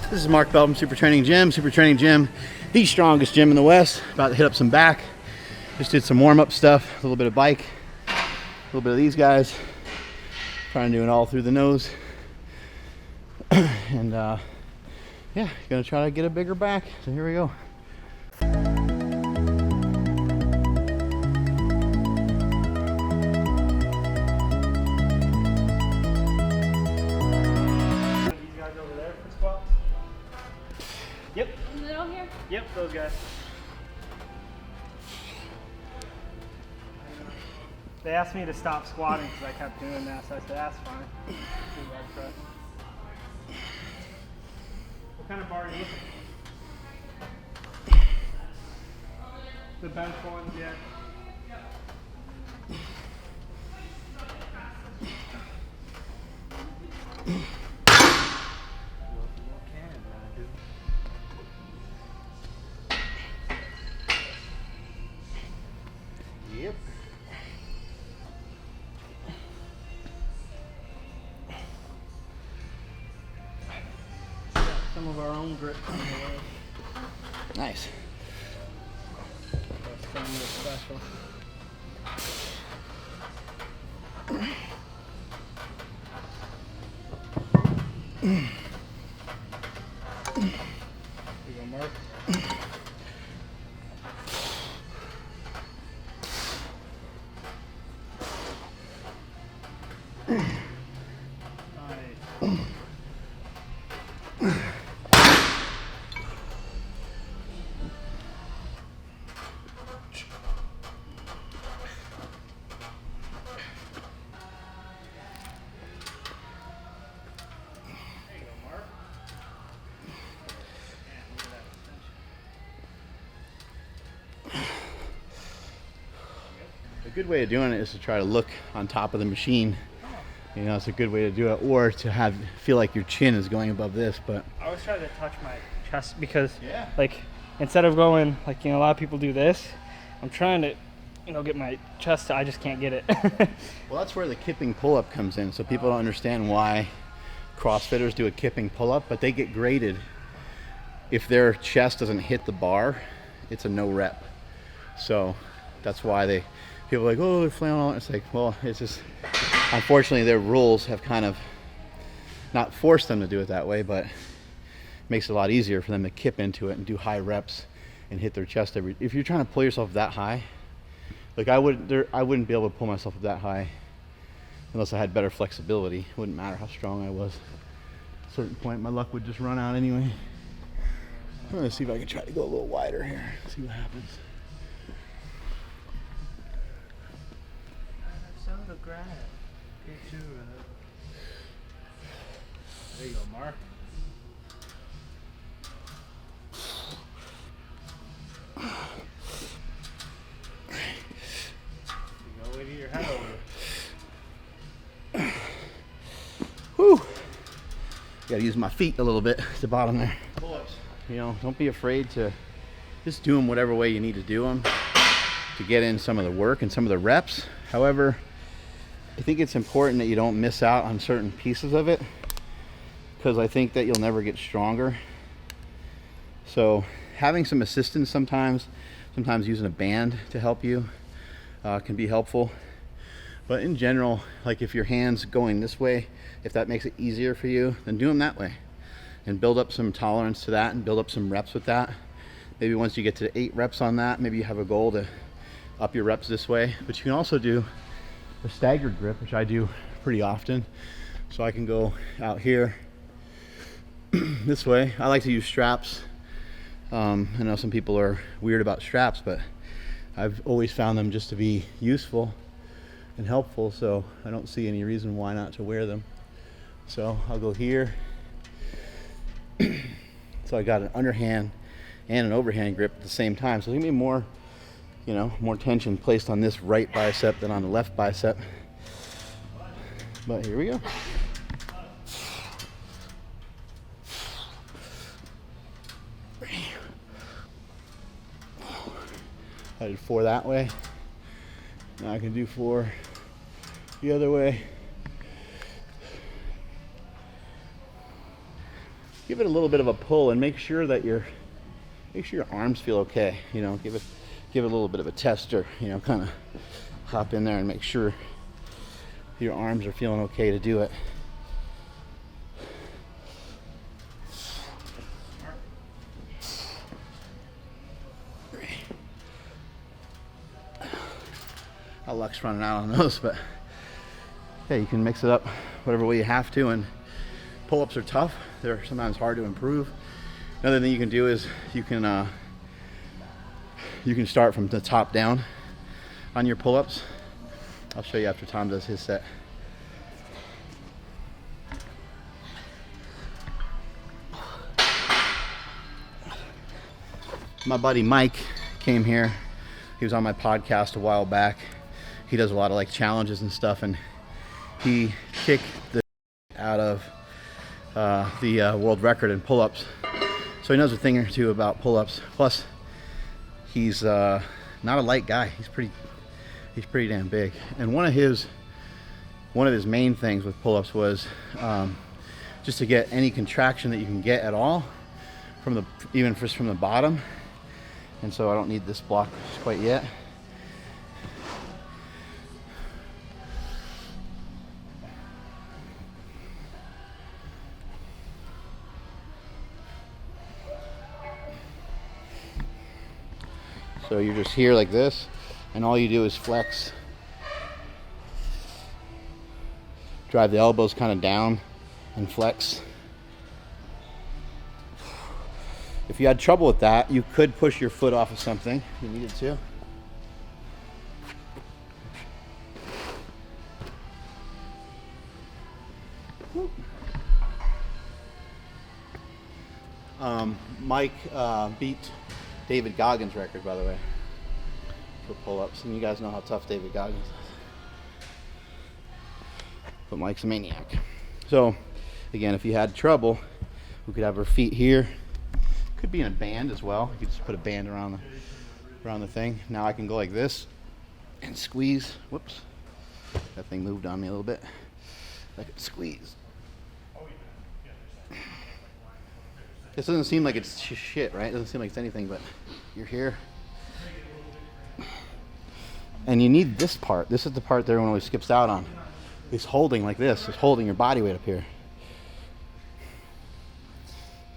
This is Mark Bell from SuperTraining Gym. SuperTraining Gym, the strongest gym in the West. About to hit up some back. Just did some warm-up stuff, a little bit of bike, a little bit of these guys. Trying to do it all through the nose. And yeah, gonna try to get a bigger back. So here we go. Yep. In the middle here? Yep, those guys. They asked me to stop squatting because I kept doing that, so I said, that's fine. Do leg press. What kind of bar are you looking for? The bench ones, yeah. Yep. Some of our own grip on the way. Nice. That's something special. Here you go, Mark. A good way of doing it is to try to look on top of the machine. You know, it's a good way to do it, or to feel like your chin is going above this. But I always try to touch my chest because, yeah, like, instead of going like, you know, a lot of people do this, I'm trying to, you know, get my chest to, I just can't get it. well, that's where the kipping pull-up comes in. So people don't understand why CrossFitters do a kipping pull-up, but they get graded if their chest doesn't hit the bar. It's a no rep. So that's why people are like, oh, they're flailing all. It's like, well, it's just, unfortunately, their rules have kind of not forced them to do it that way, but makes it a lot easier for them to kip into it and do high reps and hit their chest if you're trying to pull yourself that high. Like I wouldn't be able to pull myself up that high unless I had better flexibility. It wouldn't matter how strong I was. At a certain point, my luck would just run out anyway. I'm gonna see if I can try to go a little wider here. See what happens. There you go, Mark. You go into your head over. Whew. Gotta use my feet a little bit at the bottom there. Pull-ups. You know, don't be afraid to just do them whatever way you need to do them to get in some of the work and some of the reps. However, I think it's important that you don't miss out on certain pieces of it, because I think that you'll never get stronger. So having some assistance sometimes using a band to help you can be helpful. But in general, like if your hand's going this way, if that makes it easier for you, then do them that way and build up some tolerance to that and build up some reps with that. Maybe once you get to 8 reps on that, maybe you have a goal to up your reps this way. But you can also do a staggered grip, which I do pretty often. So I can go out here this way. I like to use straps. I know some people are weird about straps, but I've always found them just to be useful and helpful, so I don't see any reason why not to wear them. So I'll go here. So I got an underhand and an overhand grip at the same time. So it's gonna be more, you know, more tension placed on this right bicep than on the left bicep. But here we go. I did 4 that way. Now I can do 4 the other way. give it a little bit of a pull and make sure your arms feel okay. You know, give it a little bit of a tester. You know, kind of hop in there and make sure your arms are feeling okay to do it. Our luck's running out on those, but yeah, you can mix it up whatever way you have to. And pull-ups are tough. They're sometimes hard to improve. Another thing you can do is you can start from the top down on your pull-ups. I'll show you after Tom does his set. My buddy Mike came here. He was on my podcast a while back. He does a lot of like challenges and stuff, and he kicked the out of the world record in pull-ups. So he knows a thing or two about pull-ups. Plus, he's not a light guy. He's pretty damn big. And one of his main things with pull-ups was just to get any contraction that you can get at all even just from the bottom. And so I don't need this block quite yet. So you're just here like this, and all you do is flex. Drive the elbows kind of down and flex. If you had trouble with that, you could push your foot off of something if you needed to. Mike beat David Goggins' record, by the way, for pull-ups, and you guys know how tough David Goggins is. But Mike's a maniac. So, again, if you had trouble, we could have our feet here. Could be in a band as well. You could just put a band around the thing. Now I can go like this and squeeze. Whoops, that thing moved on me a little bit. I could squeeze. This doesn't seem like it's shit, right? It doesn't seem like it's anything, but you're here. And you need this part. This is the part that everyone always skips out on. It's holding like this. It's holding your body weight up here.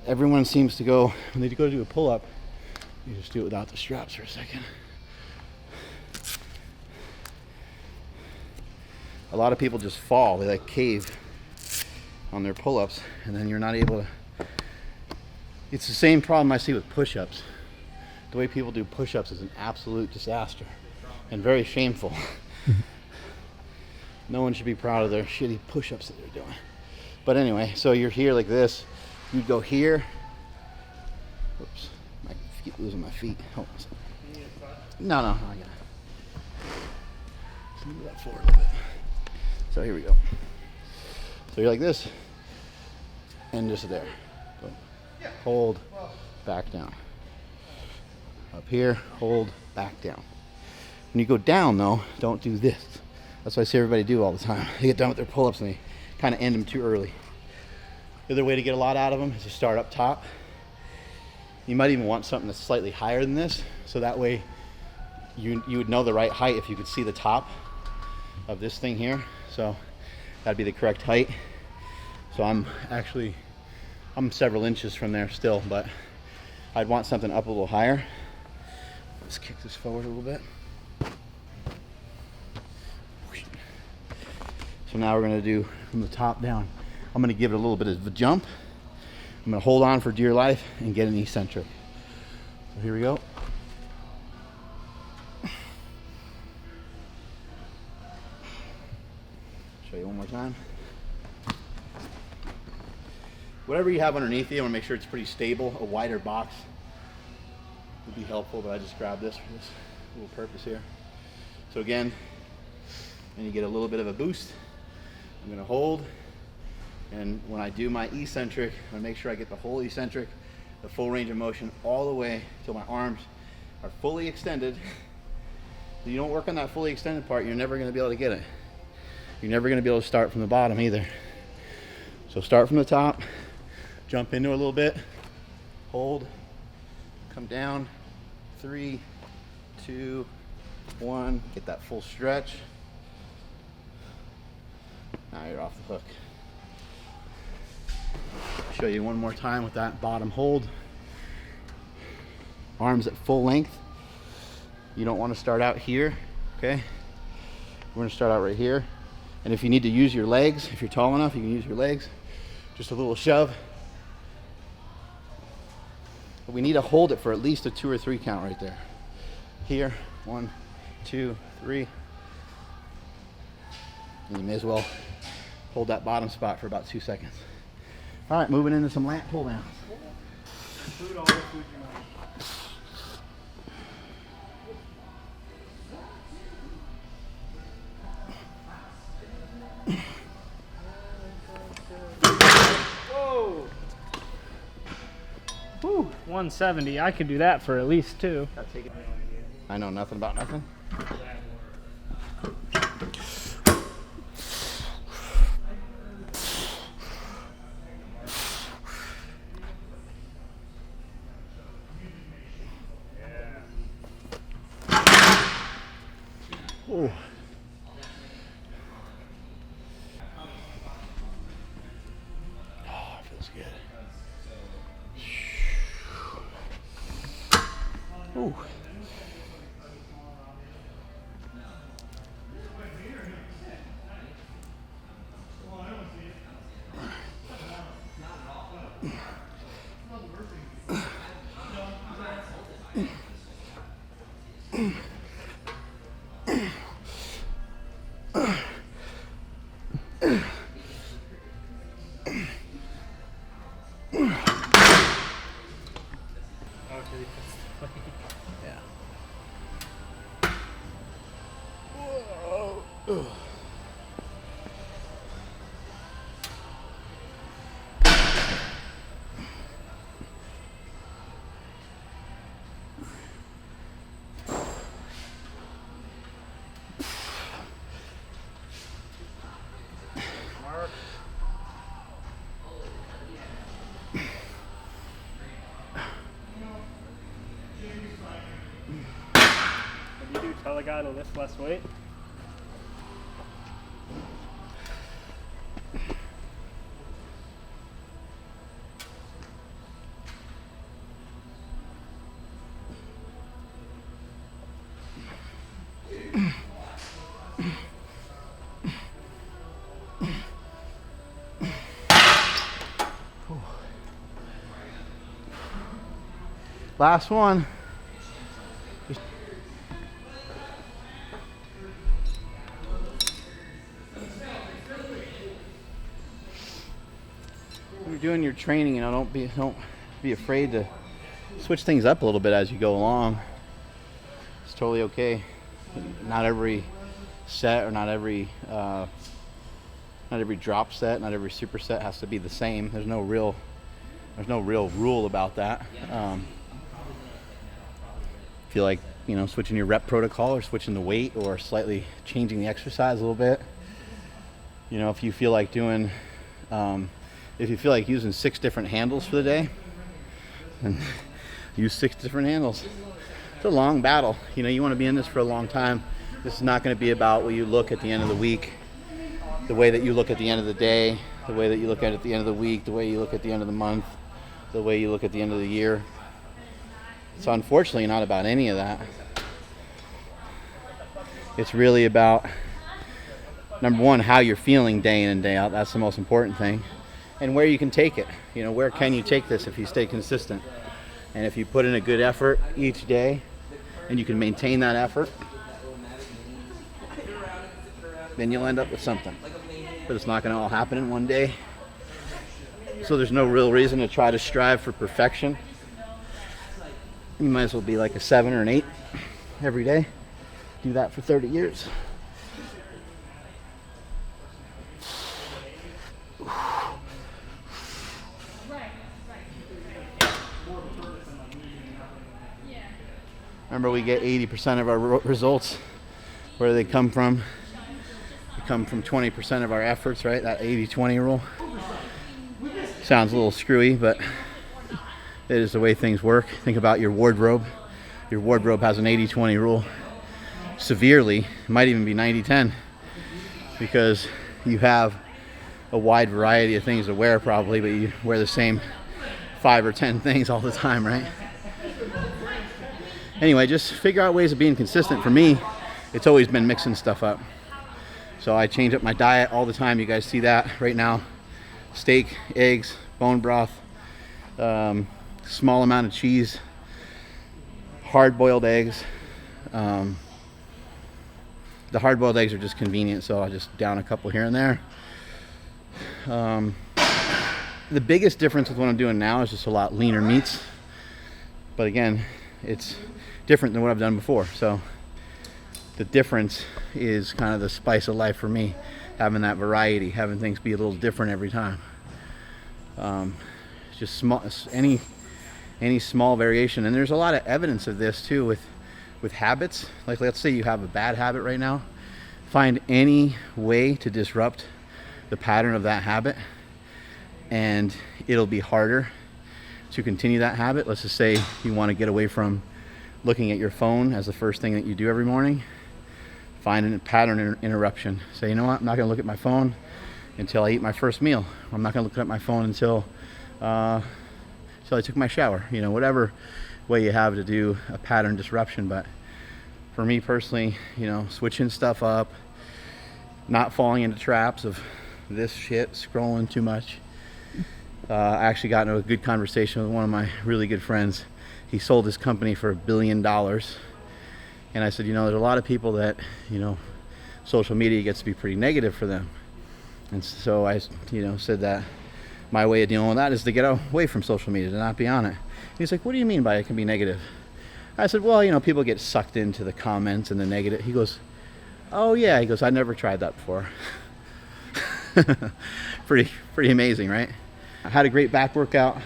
Everyone seems to go, when they go to do a pull-up, you just do it without the straps for a second. A lot of people just fall. They like cave on their pull-ups, and then you're not able to. It's the same problem I see with push-ups. The way people do push-ups is an absolute disaster and very shameful. No one should be proud of their shitty push-ups that they're doing. But anyway, so you're here like this. You'd go here. Whoops, I keep losing my feet. Hold on a second. No, I got it. Just move that forward a little bit. So here we go. So you're like this, and just there. Boom. Hold, back down. Up here, hold, back down. When you go down though, don't do this. That's what I see everybody do all the time. They get done with their pull-ups and they kind of end them too early. The other way to get a lot out of them is to start up top. You might even want something that's slightly higher than this, so that way you would know the right height if you could see the top of this thing here. So that'd be the correct height. So I'm several inches from there still, but I'd want something up a little higher. Let's kick this forward a little bit. So now we're gonna do from the top down. I'm gonna give it a little bit of a jump. I'm gonna hold on for dear life and get an eccentric. So here we go. Show you one more time. Whatever you have underneath you, I wanna make sure it's pretty stable. A wider box would be helpful, but I just grabbed this for this little purpose here. So again, and you get a little bit of a boost. I'm gonna hold, and when I do my eccentric, I'm gonna make sure I get the whole eccentric, the full range of motion, all the way till my arms are fully extended. If you don't work on that fully extended part, you're never gonna be able to get it. You're never gonna be able to start from the bottom either. So start from the top, jump into it a little bit, hold, come down, 3, 2, 1, get that full stretch. Now you're off the hook. Show you one more time with that bottom hold. Arms at full length. You don't want to start out here, okay? We're gonna start out right here. And if you need to use your legs, if you're tall enough, you can use your legs. Just a little shove. But we need to hold it for at least a 2 or 3 count right there. Here, 1, 2, 3. And you may as well hold that bottom spot for about 2 seconds. All right, moving into some lat pull downs. Include all the food you want. Whoa! Whew, 170. I could do that for at least 2. I know nothing about nothing. Ooh. Oh, it feels good. Ooh. Yeah. Whoa. Ugh. What do you do? Tell the guy to lift less weight? Last one. When you're doing your training, you know, don't be afraid to switch things up a little bit as you go along. It's totally okay. Not every set or not every drop set, not every superset has to be the same. There's no real rule about that. Feel like, you know, switching your rep protocol or switching the weight or slightly changing the exercise a little bit. You know, if you feel like doing, if you feel like using 6 different handles for the day, then use 6 different handles. It's a long battle. You know, you want to be in this for a long time. This is not going to be about what you look at the end of the week, the way that you look at the end of the day, the way that you look at the end of the week, the way you look at the end of the month, the way you look at the end of the year. It's unfortunately not about any of that. It's really about, number one, how you're feeling day in and day out. That's the most important thing. And where you can take it. You know, where can you take this if you stay consistent? And if you put in a good effort each day and you can maintain that effort, then you'll end up with something. But it's not going to all happen in one day. So there's no real reason to try to strive for perfection. You might as well be like a 7 or an 8 every day. Do that for 30 years. Remember, we get 80% of our results. Where do they come from? They come from 20% of our efforts, right? That 80-20 rule. Sounds a little screwy, but it is the way things work. Think about your wardrobe. Your wardrobe has an 80-20 rule. Severely, it might even be 90-10, because you have a wide variety of things to wear probably, but you wear the same 5 or 10 things all the time, right? Anyway, just figure out ways of being consistent. For me, it's always been mixing stuff up. So I change up my diet all the time. You guys see that right now. Steak, eggs, bone broth, small amount of cheese, hard-boiled eggs. The hard-boiled eggs are just convenient, so I'll just down a couple here and there. The biggest difference with what I'm doing now is just a lot leaner meats. But again, it's different than what I've done before. So the difference is kind of the spice of life for me, having that variety, having things be a little different every time. Just small, any small variation. And there's a lot of evidence of this too with habits. Like, let's say you have a bad habit right now. Find any way to disrupt the pattern of that habit, and it'll be harder to continue that habit. Let's just say you want to get away from looking at your phone as the first thing that you do every morning. Find a pattern interruption. Say, you know what, I'm not going to look at my phone until I eat my first meal. I'm not going to look at my phone until I took my shower. You know, whatever way you have to do a pattern disruption. But for me personally, you know, switching stuff up, not falling into traps of this shit, scrolling too much. I actually got into a good conversation with one of my really good friends. He sold his company for $1 billion. And I said, you know, there's a lot of people that, you know, social media gets to be pretty negative for them. And so I, you know, said that my way of dealing with that is to get away from social media, to not be on it. He's like, what do you mean by it can be negative? I said, well, you know, people get sucked into the comments and the negative. He goes, oh yeah. He goes, I never tried that before. Pretty amazing, right? I had a great back workout.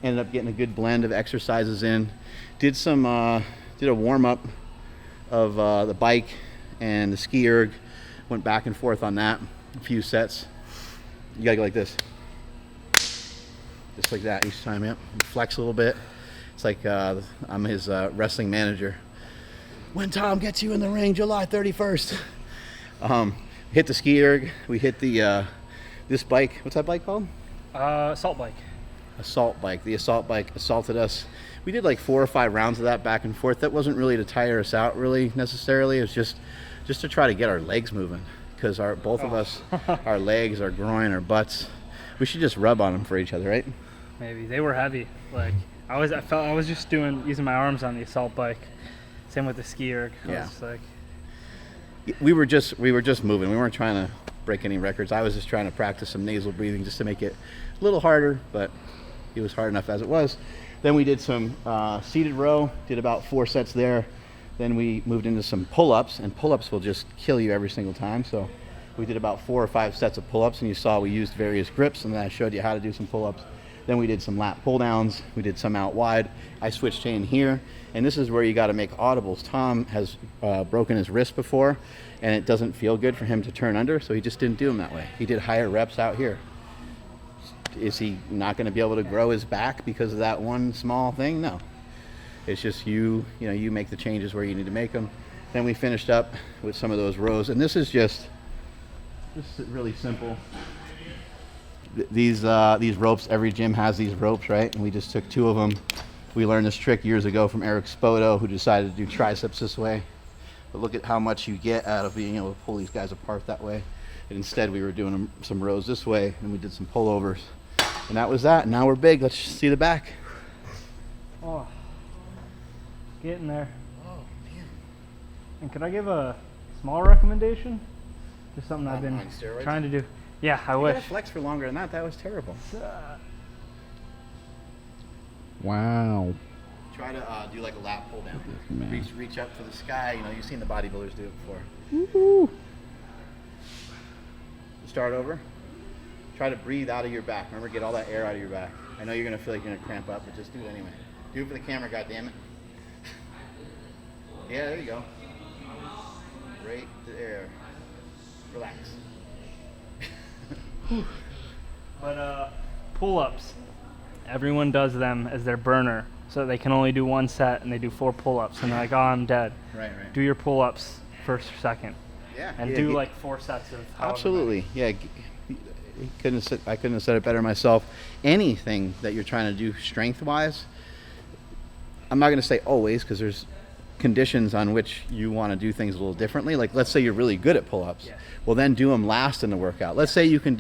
Ended up getting a good blend of exercises in. Did a warm up of the bike and the ski erg. Went back and forth on that. A few sets. You gotta go like this. Just like that each time, yep. Flex a little bit. It's like I'm his wrestling manager. When Tom gets you in the ring, July 31st. Hit the ski erg. We hit the this bike. What's that bike called? Assault bike. Assault bike. The assault bike assaulted us. We did like 4 or 5 rounds of that back and forth. That wasn't really to tire us out really necessarily. It was just to try to get our legs moving, because both of us, our legs, our groin, our butts, we should just rub on them for each other, right? Maybe. They were heavy. Like I was just using my arms on the assault bike. Same with the ski erg. Yeah. Like, we were just moving. We weren't trying to break any records. I was just trying to practice some nasal breathing just to make it a little harder, but it was hard enough as it was. Then we did some seated row, did about 4 sets there. Then we moved into some pull-ups, and pull-ups will just kill you every single time. So we did about 4 or 5 sets of pull-ups, and you saw we used various grips, and then I showed you how to do some pull-ups. Then we did some lat pull-downs. We did some out wide. I switched in here, and this is where you got to make audibles. Tom has broken his wrist before, and it doesn't feel good for him to turn under, so he just didn't do them that way. He did higher reps out here. Is he not going to be able to grow his back because of that one small thing? No. It's just you make the changes where you need to make them. Then we finished up with some of those rows, and this is really simple. These ropes, every gym has these ropes, right? And we just took 2 of them. We learned this trick years ago from Eric Spoto, who decided to do triceps this way. But look at how much you get out of being able to pull these guys apart that way. And instead we were doing some rows this way, and we did some pullovers. And that was that. Now we're big. Let's see the back. oh, getting there. Oh, man. And could I give a small recommendation? Just something I've been On steroids? trying to do. Yeah, I You wish. gotta flex for longer than that. That was terrible. Wow. Try to do like a lat pull down. Reach up for the sky. You know, you've seen the bodybuilders do it before. Woo-hoo. Start over. Try to breathe out of your back. Remember, get all that air out of your back. I know you're gonna feel like you're gonna cramp up, but just do it anyway. Do it for the camera, goddammit. Yeah, there you go. Right there. Relax. But pull-ups, everyone does them as their burner, so they can only do one set, and they do 4 pull-ups, and they're like, oh, I'm dead. Right. Do your pull-ups first or second, Yeah. and do like 4 sets of however Absolutely. Yeah. I couldn't have said it better myself. Anything that you're trying to do strength-wise, I'm not going to say always, because there's conditions on which you want to do things a little differently. Like, let's say you're really good at pull-ups. Yeah. Well, then do them last in the workout. Let's say you can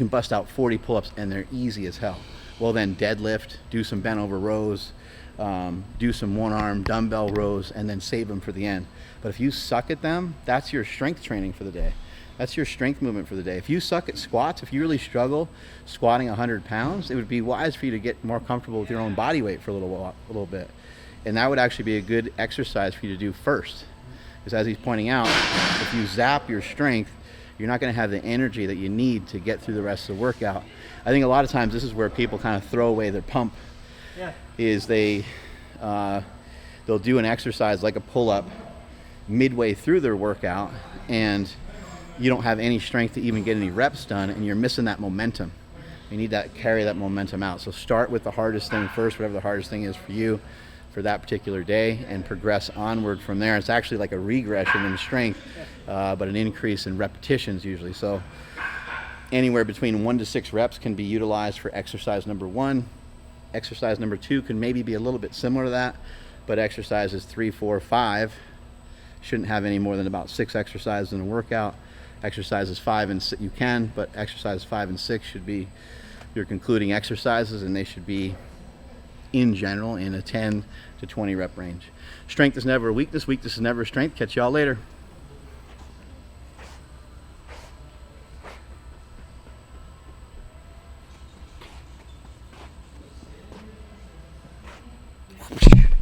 bust out 40 pull-ups and they're easy as hell. Well, then deadlift, do some bent over rows, do some one-arm dumbbell rows, and then save them for the end. But if you suck at them, that's your strength training for the day. That's your strength movement for the day. If you suck at squats, if you really struggle squatting 100 pounds, it would be wise for you to get more comfortable with your own body weight for a little bit. And that would actually be a good exercise for you to do first. Because as he's pointing out, if you zap your strength, you're not going to have the energy that you need to get through the rest of the workout. I think a lot of times this is where people kind of throw away their pump. Yeah. Is they'll do an exercise like a pull-up midway through their workout, and you don't have any strength to even get any reps done, and you're missing that momentum. You need to carry that momentum out. So start with the hardest thing first, whatever the hardest thing is for you for that particular day, and progress onward from there. It's actually like a regression in strength, but an increase in repetitions usually. So anywhere between 1 to 6 reps can be utilized for exercise number 1. Exercise number 2 can maybe be a little bit similar to that, but exercises 3, 4, 5 shouldn't have any more than about 6 exercises in a workout. Exercises 5 and 6 you can, but exercises 5 and 6 should be your concluding exercises, and they should be in general in a 10 to 20 rep range. Strength is never a weakness. Weakness is never a strength. Catch y'all later.